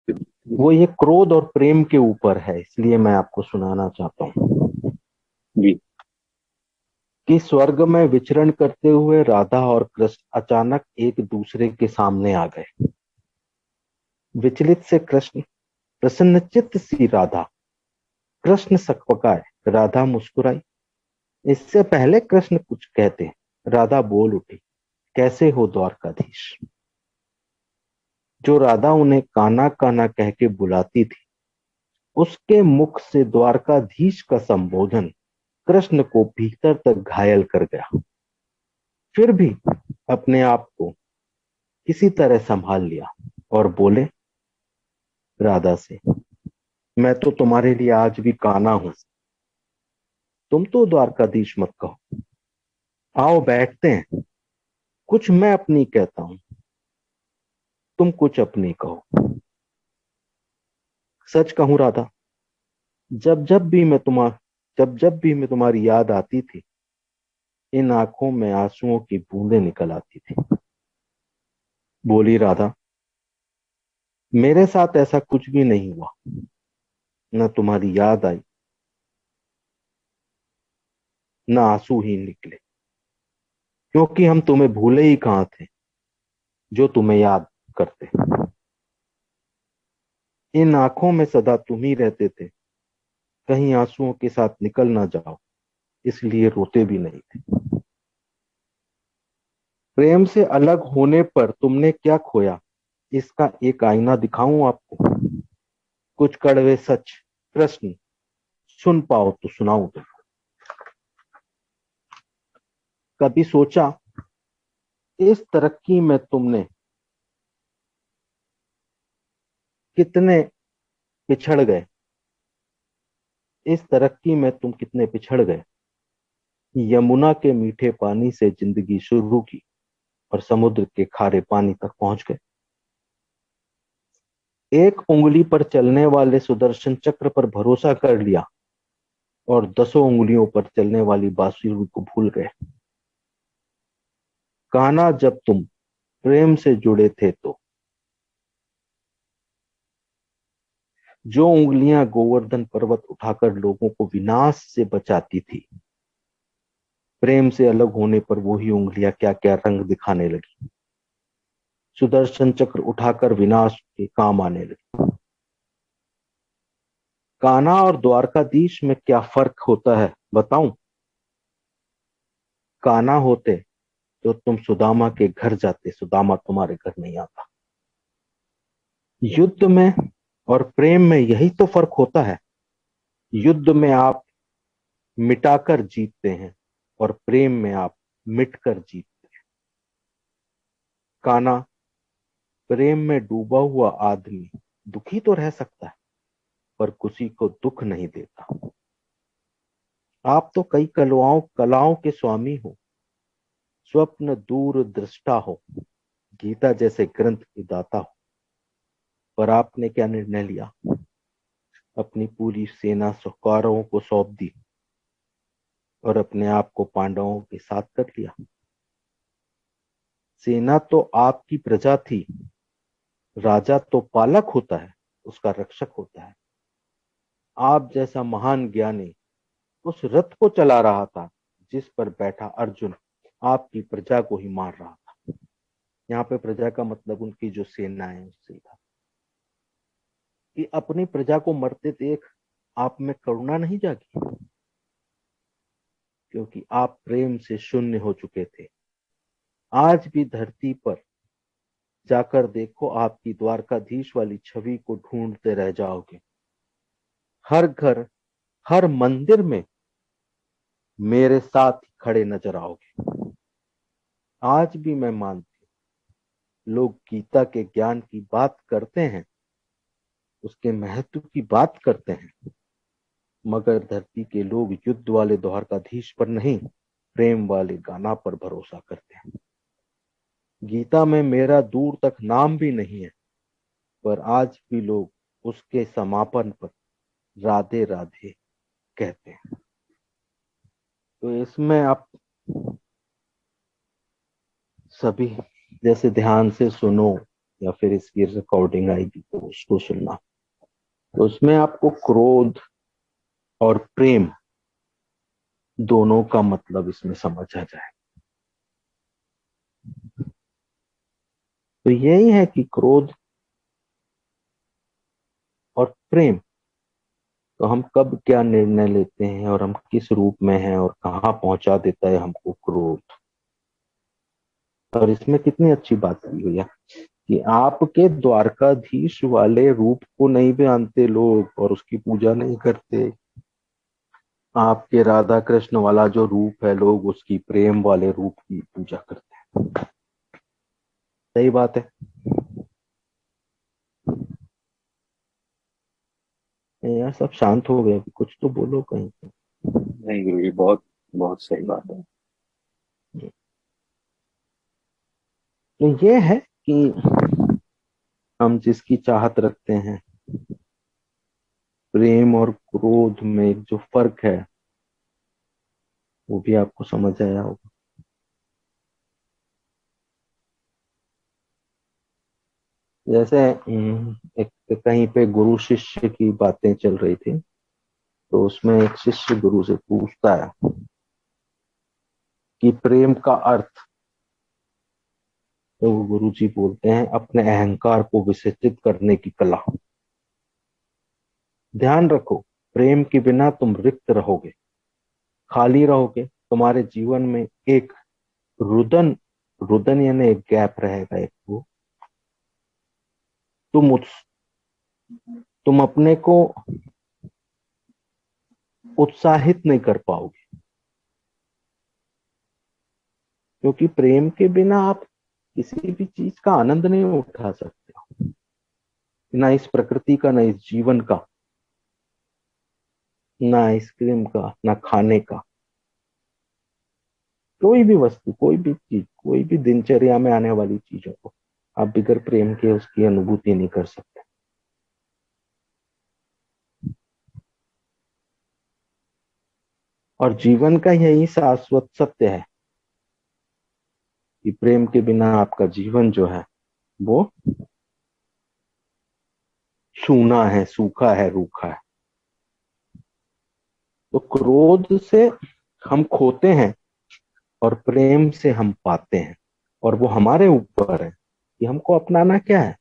वो ये क्रोध और प्रेम के ऊपर है, इसलिए मैं आपको सुनाना चाहता हूँ जी। कि स्वर्ग में विचरण करते हुए राधा और कृष्ण अचानक एक दूसरे के सामने आ गए। विचलित से कृष्ण, प्रसन्नचित्त सी राधा। कृष्ण सकपकाए, राधा मुस्कुराई। इससे पहले कृष्ण कुछ कहते, राधा बोल उठी, कैसे हो द्वारकाधीश। जो राधा उन्हें काना काना कह के बुलाती थी, उसके मुख से द्वारकाधीश का संबोधन कृष्ण को भीतर तक घायल कर गया। फिर भी अपने आप को किसी तरह संभाल लिया और बोले राधा से, मैं तो तुम्हारे लिए आज भी काना हूं, तुम तो द्वारकाधीश मत कहो। आओ बैठते हैं, कुछ मैं अपनी कहता हूं, तुम कुछ अपनी कहो। सच कहूं राधा, जब जब भी मैं तुम्हार जब जब भी मैं तुम्हारी याद आती थी, इन आंखों में आंसुओं की बूंदें निकल आती थी। बोली राधा, मेरे साथ ऐसा कुछ भी नहीं हुआ, न तुम्हारी याद आई, न आंसू ही निकले, क्योंकि हम तुम्हें भूले ही कहां थे जो तुम्हें याद करते। इन आंखों में सदा तुम ही रहते थे, कहीं आंसुओं के साथ निकल ना जाओ, इसलिए रोते भी नहीं थे। प्रेम से अलग होने पर तुमने क्या खोया, इसका एक आईना दिखाऊं आपको। कुछ कड़वे सच प्रश्न सुन पाओ तो सुनाऊं तो। कभी सोचा इस तरक्की में तुमने कितने पिछड़ गए, इस तरक्की में तुम कितने पिछड़ गए। यमुना के मीठे पानी से जिंदगी शुरू की और समुद्र के खारे पानी तक पहुंच गए। एक उंगली पर चलने वाले सुदर्शन चक्र पर भरोसा कर लिया और दसों उंगलियों पर चलने वाली बांसुरी को भूल गए। कान्हा, जब तुम प्रेम से जुड़े थे तो जो उंगलियां गोवर्धन पर्वत उठाकर लोगों को विनाश से बचाती थी, प्रेम से अलग होने पर वही उंगलियां क्या क्या रंग दिखाने लगी। सुदर्शन चक्र उठाकर विनाश के काम आने लगी। कान्हा और द्वारकाधीश में क्या फर्क होता है बताऊं। कान्हा होते तो तुम सुदामा के घर जाते, सुदामा तुम्हारे घर नहीं आता। युद्ध में और प्रेम में यही तो फर्क होता है। युद्ध में आप मिटाकर जीतते हैं और प्रेम में आप मिटकर जीतते हैं। कान्हा, प्रेम में डूबा हुआ आदमी दुखी तो रह सकता है, पर किसी को दुख नहीं देता। आप तो कई कलाओं के स्वामी हो, स्वप्न दूर दृष्टा हो, गीता जैसे ग्रंथ के दाता हो, पर आपने क्या निर्णय लिया। अपनी पूरी सेना कौरवों को सौंप दी और अपने आप को पांडवों के साथ कर लिया। सेना तो आपकी प्रजा थी, राजा तो पालक होता है, उसका रक्षक होता है। आप जैसा महान ज्ञानी उस रथ को चला रहा था जिस पर बैठा अर्जुन आपकी प्रजा को ही मार रहा था। यहाँ पे प्रजा का मतलब उनकी जो सेना है उससे था कि अपनी प्रजा को मरते देख आप में करुणा नहीं जागी, क्योंकि आप प्रेम से शून्य हो चुके थे। आज भी धरती पर जाकर देखो, आपकी द्वारकाधीश वाली छवि को ढूंढते रह जाओगे। हर घर, हर मंदिर में मेरे साथ खड़े नजर आओगे। आज भी मैं मानती हूं, लोग गीता के ज्ञान की बात करते हैं, उसके महत्व की बात करते हैं, मगर धरती के लोग युद्ध वाले द्वारकाधीश पर नहीं, प्रेम वाले गाना पर भरोसा करते हैं। गीता में मेरा दूर तक नाम भी नहीं है, पर आज भी लोग उसके समापन पर राधे राधे कहते हैं। तो इसमें आप सभी जैसे ध्यान से सुनो, या फिर इसकी रिकॉर्डिंग आएगी तो उसको सुनना। तो उसमें आपको क्रोध और प्रेम दोनों का मतलब इसमें समझ आ जाए। तो यही है कि क्रोध और प्रेम, तो हम कब क्या निर्णय लेते हैं और हम किस रूप में हैं और कहाँ पहुंचा देता है हमको क्रोध। और इसमें कितनी अच्छी बात की हुई है कि आपके द्वारकाधीश वाले रूप को नहीं जानते लोग और उसकी पूजा नहीं करते। आपके राधा कृष्ण वाला जो रूप है लोग उसकी प्रेम वाले रूप की पूजा करते हैं। सही बात है। यार सब शांत हो गए, कुछ तो बोलो कहीं पे। नहीं गुरु जी, बहुत बहुत सही बात है। तो ये है कि हम जिसकी चाहत रखते हैं, प्रेम और क्रोध में जो फर्क है वो भी आपको समझ आया होगा। जैसे एक कहीं पे गुरु शिष्य की बातें चल रही थी, तो उसमें एक शिष्य गुरु से पूछता है कि प्रेम का अर्थ। तो वो गुरु जी बोलते हैं अपने अहंकार को विसर्जित करने की कला। ध्यान रखो, प्रेम के बिना तुम रिक्त रहोगे, खाली रहोगे। तुम्हारे जीवन में एक रुदन, रुदन यानी एक गैप रहेगा, एक वो तुम तुम अपने को उत्साहित नहीं कर पाओगे, क्योंकि प्रेम के बिना आप किसी भी चीज का आनंद नहीं उठा सकते हो, ना इस प्रकृति का, ना इस जीवन का, ना आइसक्रीम का, ना खाने का। कोई भी वस्तु, कोई भी चीज, कोई भी दिनचर्या में आने वाली चीजों को आप बिगर प्रेम के उसकी अनुभूति नहीं कर सकते। और जीवन का यही शाश्वत सत्य है कि प्रेम के बिना आपका जीवन जो है वो सूना है, सूखा है, रूखा है। तो क्रोध से हम खोते हैं और प्रेम से हम पाते हैं। और वो हमारे ऊपर है कि हमको अपनाना क्या है।